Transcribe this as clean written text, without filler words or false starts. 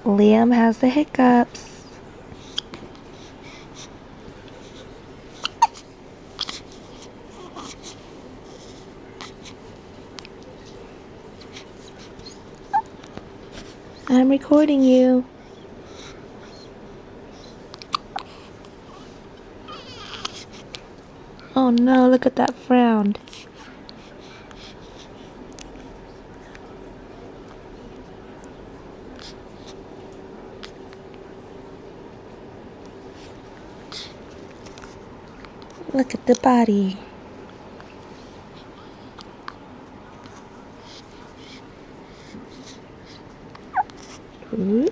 Liam has the hiccups. I'm recording you. Oh no, look at that frown. Look at the body. Ooh.